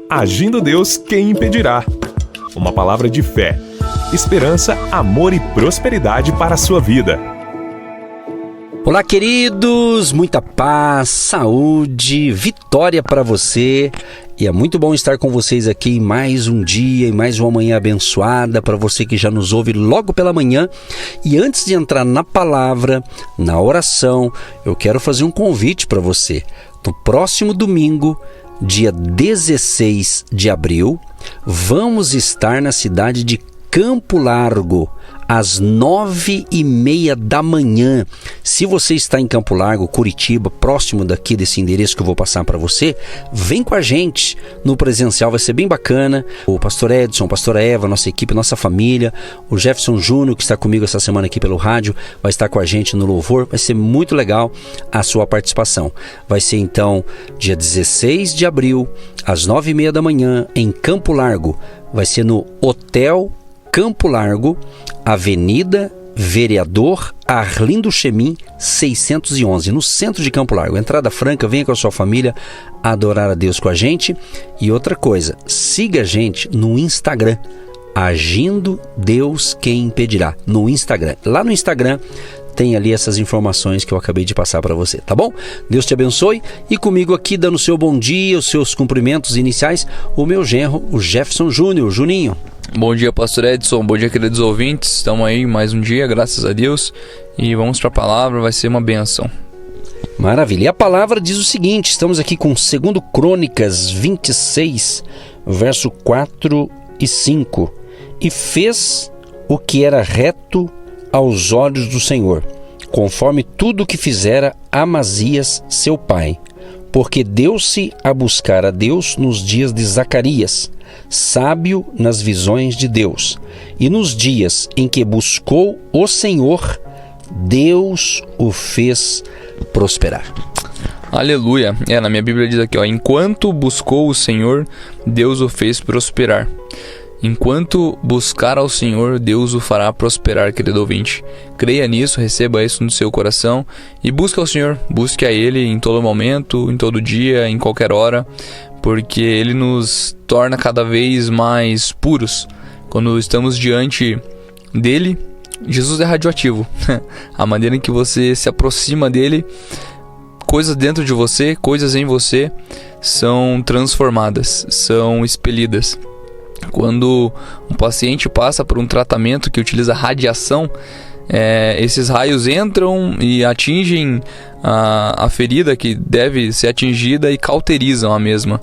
Agindo Deus, quem impedirá? Uma palavra de fé, esperança, amor e prosperidade para a sua vida. Olá, queridos! Muita paz, saúde, vitória para você. E é muito bom estar com vocês aqui em mais um dia, em mais uma manhã abençoada para você que já nos ouve logo pela manhã. E antes de entrar na palavra, na oração, eu quero fazer um convite para você. No próximo domingo, dia 16 de abril, vamos estar na cidade de Campo Largo, às 9h30 da manhã. Se você está em Campo Largo, Curitiba, próximo daqui desse endereço que eu vou passar para você, vem com a gente no presencial, vai ser bem bacana. O pastor Edson, a pastora Eva, nossa equipe, nossa família, o Jefferson Júnior, que está comigo essa semana aqui pelo rádio, vai estar com a gente no louvor. Vai ser muito legal a sua participação. Vai ser então dia 16 de abril, às 9h30 da manhã, em Campo Largo. Vai ser no Hotel Campo Largo, Avenida Vereador Arlindo Chemin 611, no centro de Campo Largo. Entrada franca, venha com a sua família adorar a Deus com a gente. E outra coisa, siga a gente no Instagram, Agindo Deus Quem Impedirá, no Instagram. Lá no Instagram tem ali essas informações que eu acabei de passar para você, tá bom? Deus te abençoe. E comigo aqui, dando o seu bom dia, os seus cumprimentos iniciais, o meu genro, o Jefferson Júnior. Juninho. Bom dia, pastor Edson, bom dia, queridos ouvintes. Estamos aí mais um dia, graças a Deus. E vamos para a palavra, vai ser uma benção. Maravilha. E a palavra diz o seguinte, estamos aqui com 2 Crônicas 26, verso 4 e 5. E fez o que era reto aos olhos do Senhor, conforme tudo o que fizera Amazias, seu pai. Porque deu-se a buscar a Deus nos dias de Zacarias, sábio nas visões de Deus. E nos dias em que buscou o Senhor, Deus o fez prosperar. Aleluia. Na minha Bíblia diz aqui, enquanto buscou o Senhor, Deus o fez prosperar. Enquanto buscar ao Senhor, Deus o fará prosperar, querido ouvinte. Creia nisso, receba isso no seu coração e busque ao Senhor. Busque a Ele em todo momento, em todo dia, em qualquer hora, porque Ele nos torna cada vez mais puros. Quando estamos diante dEle, Jesus é radioativo. A maneira em que você se aproxima dEle, coisas dentro de você, coisas em você são transformadas, são expelidas. Quando um paciente passa por um tratamento que utiliza radiação, esses raios entram e atingem a ferida que deve ser atingida e cauterizam a mesma,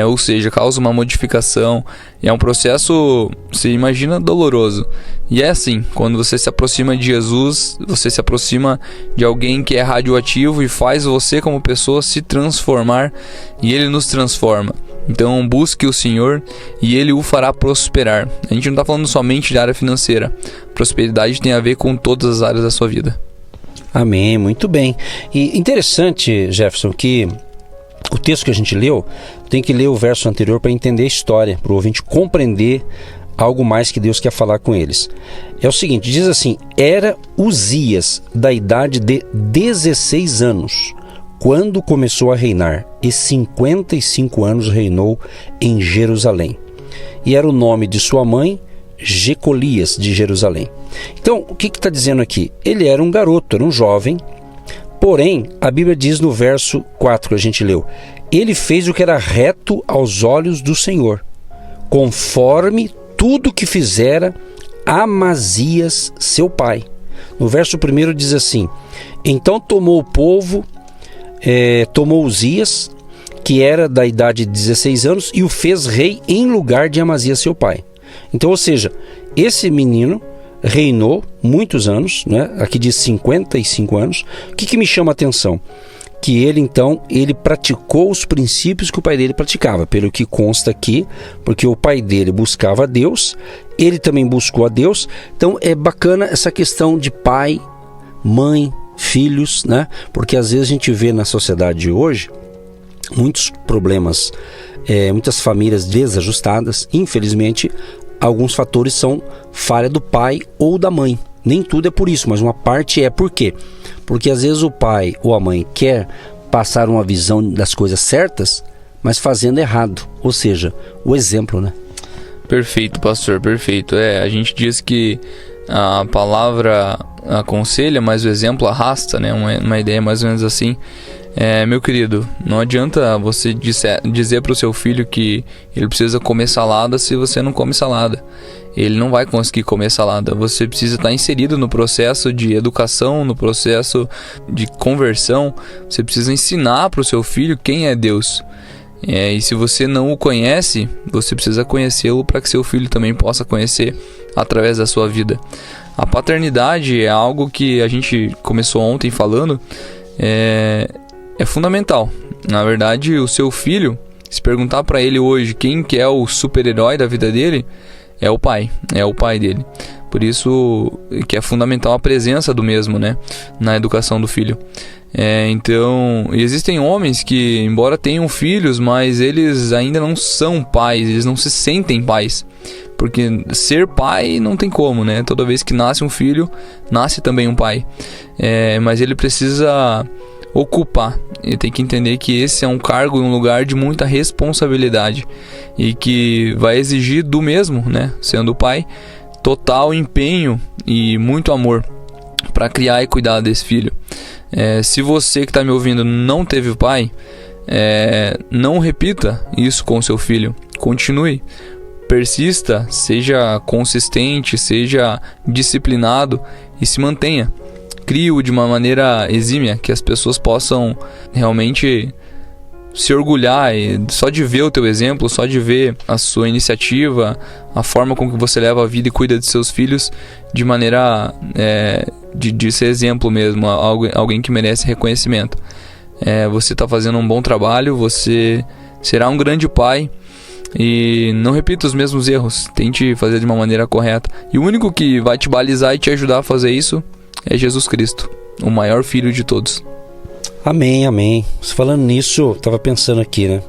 ou seja, causa uma modificação. É um processo, você imagina, doloroso. E é assim, quando você se aproxima de Jesus, você se aproxima de alguém que é radioativo e faz você como pessoa se transformar, e Ele nos transforma. Então busque o Senhor e Ele o fará prosperar. A gente não está falando somente da área financeira. Prosperidade tem a ver com todas as áreas da sua vida. Amém, muito bem. E interessante, Jefferson, que o texto que a gente leu, tem que ler o verso anterior para entender a história, para o ouvinte compreender algo mais que Deus quer falar com eles. É o seguinte, diz assim: era Uzias da idade de 16 anos, quando começou a reinar, e 55 anos reinou em Jerusalém. E era o nome de sua mãe, Jecolias de Jerusalém. Então, o que está dizendo aqui? Ele era um garoto, era um jovem, porém, a Bíblia diz no verso 4 que a gente leu, ele fez o que era reto aos olhos do Senhor, conforme tudo que fizera Amazias, seu pai. No verso 1 diz assim: então tomou o povo, tomou Uzias, que era da idade de 16 anos, e o fez rei em lugar de Amazias, seu pai. Então, ou seja, esse menino reinou muitos anos, né? Aqui diz 55 anos. O que me chama a atenção? Que ele praticou os princípios que o pai dele praticava, pelo que consta aqui, porque o pai dele buscava a Deus, ele também buscou a Deus. Então é bacana essa questão de pai, mãe, filhos, né? Porque às vezes a gente vê na sociedade de hoje muitos problemas, muitas famílias desajustadas. Infelizmente, alguns fatores são falha do pai ou da mãe. Nem tudo é por isso, mas uma parte é por quê? Porque às vezes o pai ou a mãe quer passar uma visão das coisas certas, mas fazendo errado. Ou seja, o exemplo, né? Perfeito, pastor, perfeito. A gente diz que a palavra aconselha, mas o exemplo arrasta, né? Uma ideia mais ou menos assim. Meu querido, não adianta você dizer para o seu filho que ele precisa comer salada se você não come salada. Ele não vai conseguir comer salada. Você precisa estar inserido no processo de educação, no processo de conversão. Você precisa ensinar para o seu filho quem é Deus. E se você não o conhece, você precisa conhecê-lo para que seu filho também possa conhecer através da sua vida. A paternidade é algo que a gente começou ontem falando, é fundamental. Na verdade, o seu filho, se perguntar para ele hoje quem que é o super-herói da vida dele, é o pai dele. Por isso que é fundamental a presença do mesmo, né, na educação do filho. Então, existem homens que, embora tenham filhos, mas eles ainda não são pais, eles não se sentem pais. Porque ser pai não tem como, né? Toda vez que nasce um filho, nasce também um pai. Mas ele precisa ocupar. Ele tem que entender que esse é um cargo e um lugar de muita responsabilidade. E que vai exigir do mesmo, né? Sendo pai, total empenho e muito amor para criar e cuidar desse filho. Se você que está me ouvindo não teve pai, não repita isso com seu filho. Continue, persista, seja consistente, seja disciplinado e se mantenha. Crie-o de uma maneira exímia, que as pessoas possam realmente se orgulhar só de ver o teu exemplo, só de ver a sua iniciativa, a forma com que você leva a vida e cuida de seus filhos, de maneira de ser exemplo mesmo, alguém que merece reconhecimento. Você está fazendo um bom trabalho, você será um grande pai, e não repita os mesmos erros, tente fazer de uma maneira correta. E o único que vai te balizar e te ajudar a fazer isso é Jesus Cristo, o maior filho de todos. Amém, amém. Você falando nisso, eu estava pensando aqui, né?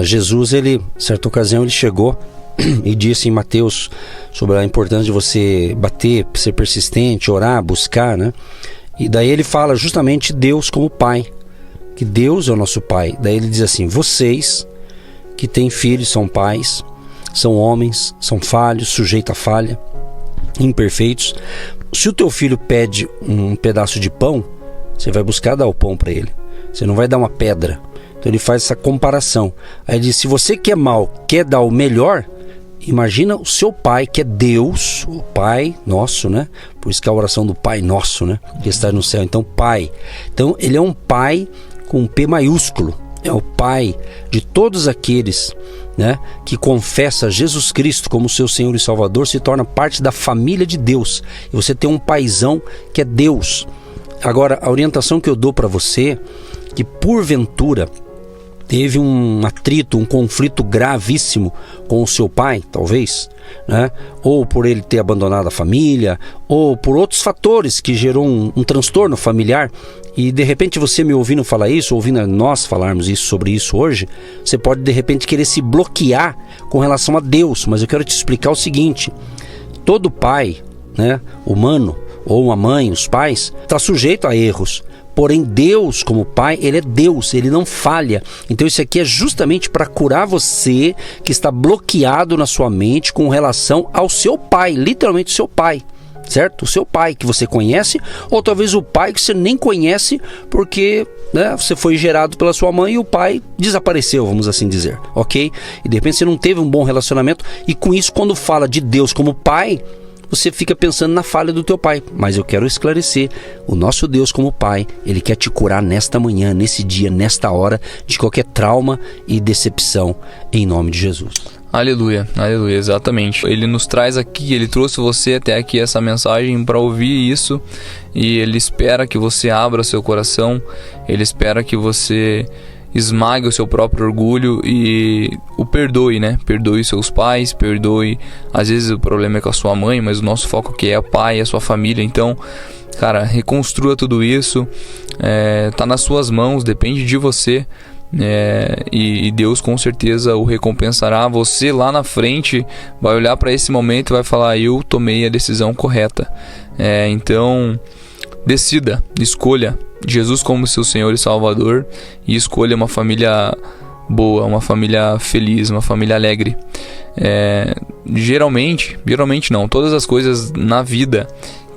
Jesus, certa ocasião, ele chegou e disse em Mateus sobre a importância de você bater, ser persistente, orar, buscar, né? E daí ele fala justamente Deus como pai, que Deus é o nosso pai. Daí ele diz assim: vocês que têm filhos são pais, são homens, são falhos, sujeitos a falha, imperfeitos. Se o teu filho pede um pedaço de pão, você vai buscar dar o pão para ele. Você não vai dar uma pedra. Então ele faz essa comparação. Aí ele diz: se você que é mau quer dar o melhor, imagina o seu pai, que é Deus, o Pai nosso, né? Por isso que é a oração do Pai Nosso, né? Que está no céu. Então, Pai. Então, ele é um pai com um P maiúsculo. É o pai de todos aqueles, né, que confessa Jesus Cristo como seu Senhor e Salvador, se torna parte da família de Deus. E você tem um paizão que é Deus. Agora, a orientação que eu dou para você, que porventura teve um atrito, um conflito gravíssimo com o seu pai, talvez, né? Ou por ele ter abandonado a família, ou por outros fatores que gerou um transtorno familiar, e de repente você me ouvindo falar isso, ouvindo nós falarmos sobre isso hoje, você pode de repente querer se bloquear com relação a Deus. Mas eu quero te explicar o seguinte: todo pai, né, humano, ou uma mãe, os pais, está sujeito a erros. Porém, Deus como pai, ele é Deus, ele não falha. Então isso aqui é justamente para curar você que está bloqueado na sua mente com relação ao seu pai, literalmente o seu pai, certo? O seu pai que você conhece, ou talvez o pai que você nem conhece porque, né, você foi gerado pela sua mãe e o pai desapareceu, vamos assim dizer, ok? E de repente você não teve um bom relacionamento, e com isso, quando fala de Deus como pai, você fica pensando na falha do teu pai. Mas eu quero esclarecer: o nosso Deus como pai, ele quer te curar nesta manhã, nesse dia, nesta hora, de qualquer trauma e decepção, em nome de Jesus. Aleluia, aleluia, exatamente. Ele nos traz aqui, ele trouxe você até aqui essa mensagem para ouvir isso, e ele espera que você abra seu coração, ele espera que você esmague o seu próprio orgulho e o perdoe, né? Perdoe seus pais, perdoe. Às vezes o problema é com a sua mãe, mas o nosso foco aqui é o pai, é a sua família. Então, cara, reconstrua tudo isso. Tá nas suas mãos, depende de você. E Deus com certeza o recompensará. Você lá na frente vai olhar para esse momento e vai falar: eu tomei a decisão correta. Então, decida, escolha Jesus como seu Senhor e Salvador, e escolha uma família boa, uma família feliz, uma família alegre. Geralmente não, todas as coisas na vida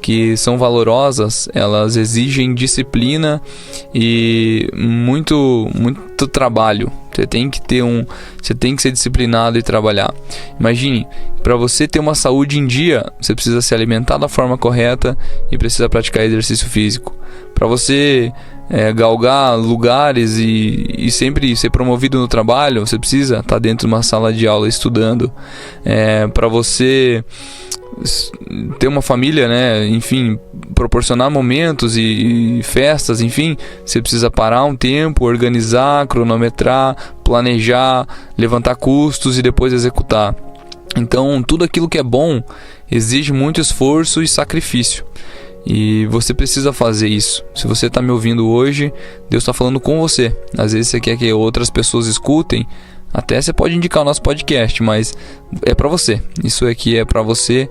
que são valorosas, elas exigem disciplina e muito trabalho. Você tem que ser disciplinado e trabalhar. Imagine, para você ter uma saúde em dia, você precisa se alimentar da forma correta e precisa praticar exercício físico. Para você galgar lugares e sempre ser promovido no trabalho, você precisa estar dentro de uma sala de aula estudando. Para você ter uma família, né? Enfim, proporcionar momentos e festas, enfim, você precisa parar um tempo, organizar, cronometrar, planejar, levantar custos e depois executar. Então, tudo aquilo que é bom exige muito esforço e sacrifício. E você precisa fazer isso. Se você está me ouvindo hoje, Deus está falando com você. Às vezes você quer que outras pessoas escutem. Até você pode indicar o nosso podcast, mas é para você. Isso aqui é para você.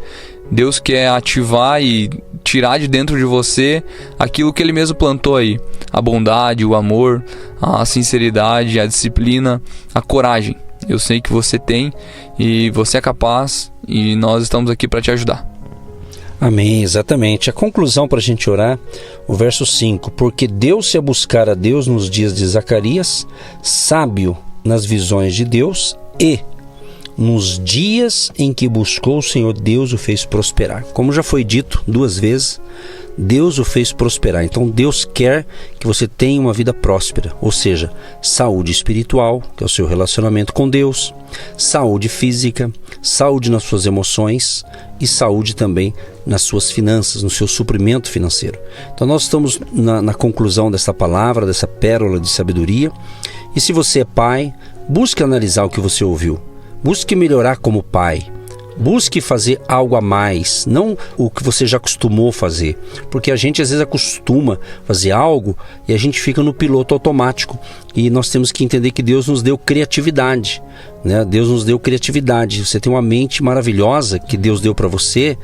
Deus quer ativar e tirar de dentro de você aquilo que Ele mesmo plantou aí. A bondade, o amor, a sinceridade, a disciplina, a coragem. Eu sei que você tem e você é capaz e nós estamos aqui para te ajudar. Amém, exatamente. A conclusão para a gente orar, o verso 5. Porque deu-se a buscar a Deus nos dias de Zacarias, sábio nas visões de Deus, e nos dias em que buscou o Senhor, Deus o fez prosperar. Como já foi dito 2 vezes, Deus o fez prosperar. Então Deus quer que você tenha uma vida próspera, ou seja, saúde espiritual, que é o seu relacionamento com Deus, saúde física, saúde nas suas emoções e saúde também nas suas finanças, no seu suprimento financeiro. Então nós estamos na conclusão dessa palavra, dessa pérola de sabedoria. E se você é pai, busque analisar o que você ouviu. Busque melhorar como pai. Busque fazer algo a mais, não o que você já acostumou fazer. Porque a gente às vezes acostuma fazer algo e a gente fica no piloto automático. E nós temos que entender que Deus nos deu criatividade, né? Deus nos deu criatividade. Você tem uma mente maravilhosa que Deus deu para você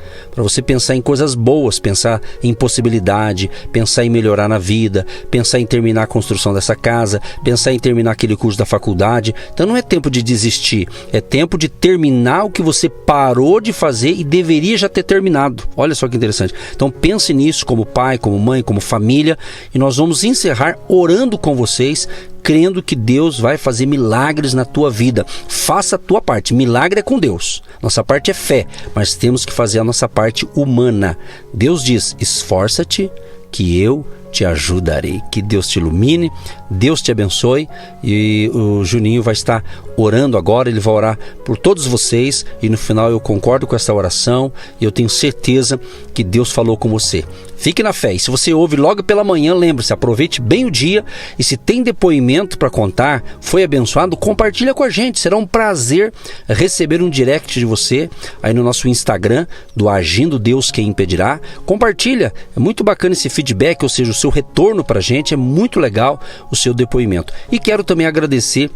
pensar em coisas boas, pensar em possibilidade, pensar em melhorar na vida, pensar em terminar a construção dessa casa, pensar em terminar aquele curso da faculdade. Então não é tempo de desistir, é tempo de terminar o que você parou de fazer e deveria já ter terminado. Olha só que interessante. Então pense nisso como pai, como mãe, como família, e nós vamos encerrar orando com vocês, crendo que Deus vai fazer milagres na tua vida. Faça a tua parte. Milagre é com Deus. Nossa parte é fé, mas temos que fazer a nossa parte humana. Deus diz: esforça-te que eu te ajudarei. Que Deus te ilumine, Deus te abençoe. E o Juninho vai estar orando agora, ele vai orar por todos vocês, e no final eu concordo com essa oração e eu tenho certeza que Deus falou com você. Fique na fé, e se você ouve logo pela manhã, lembre-se, aproveite bem o dia, e se tem depoimento para contar, foi abençoado, compartilha com a gente. Será um prazer receber um direct de você aí no nosso Instagram, do Agindo Deus Quem Impedirá. Compartilha, é muito bacana esse feedback, ou seja, o seu retorno para a gente, é muito legal o seu depoimento. E quero também agradecer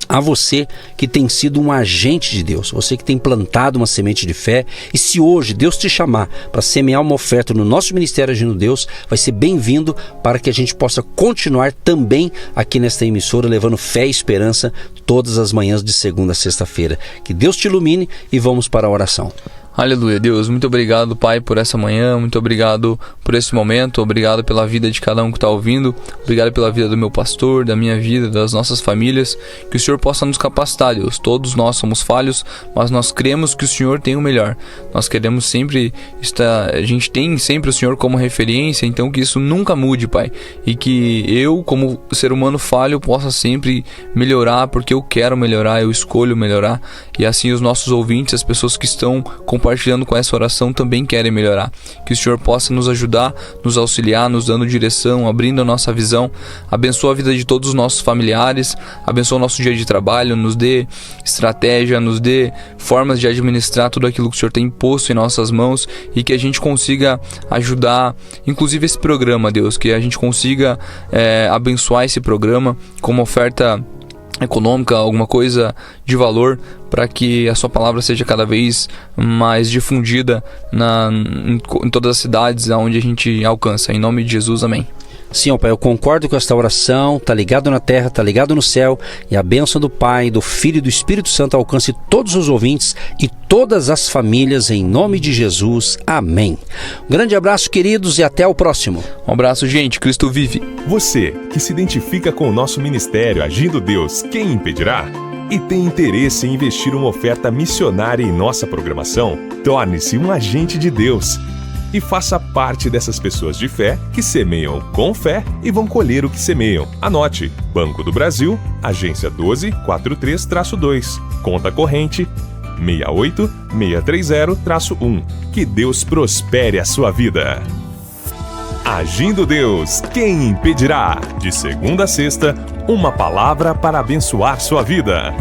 a você que tem sido um agente de Deus, você que tem plantado uma semente de fé. E se hoje Deus te chamar para semear uma oferta no nosso Ministério Agindo Deus, vai ser bem-vindo, para que a gente possa continuar também aqui nesta emissora, levando fé e esperança todas as manhãs de segunda a sexta-feira. Que Deus te ilumine, e vamos para a oração. Aleluia. Deus, muito obrigado, Pai, por essa manhã, muito obrigado por esse momento, obrigado pela vida de cada um que está ouvindo, obrigado pela vida do meu pastor, da minha vida, das nossas famílias. Que o Senhor possa nos capacitar, Deus. Todos nós somos falhos, mas nós cremos que o Senhor tem o melhor. Nós queremos sempre estar, a gente tem sempre o Senhor como referência, então que isso nunca mude, Pai, e que eu, como ser humano falho, possa sempre melhorar, porque eu quero melhorar, eu escolho melhorar, e assim os nossos ouvintes, as pessoas que estão compartilhando com essa oração, também querem melhorar. Que o Senhor possa nos ajudar, nos auxiliar, nos dando direção, abrindo a nossa visão. Abençoa a vida de todos os nossos familiares, abençoa o nosso dia de trabalho, nos dê estratégia, nos dê formas de administrar tudo aquilo que o Senhor tem posto em nossas mãos, e que a gente consiga ajudar, inclusive esse programa, Deus, que a gente consiga abençoar esse programa com uma oferta econômica, alguma coisa de valor, para que a sua palavra seja cada vez mais difundida em todas as cidades onde a gente alcança. Em nome de Jesus, amém. Sim, ó Pai, eu concordo com esta oração, tá ligado na terra, tá ligado no céu, e a bênção do Pai, do Filho e do Espírito Santo alcance todos os ouvintes e todas as famílias, em nome de Jesus. Amém. Um grande abraço, queridos, e até o próximo. Um abraço, gente. Cristo vive. Você que se identifica com o nosso ministério Agindo Deus, quem impedirá? E tem interesse em investir uma oferta missionária em nossa programação? Torne-se um agente de Deus e faça parte dessas pessoas de fé que semeiam com fé e vão colher o que semeiam. Anote: Banco do Brasil, agência 12432-2, conta corrente 68630-1. Que Deus prospere a sua vida. Agindo Deus, quem impedirá? De segunda a sexta, uma palavra para abençoar sua vida.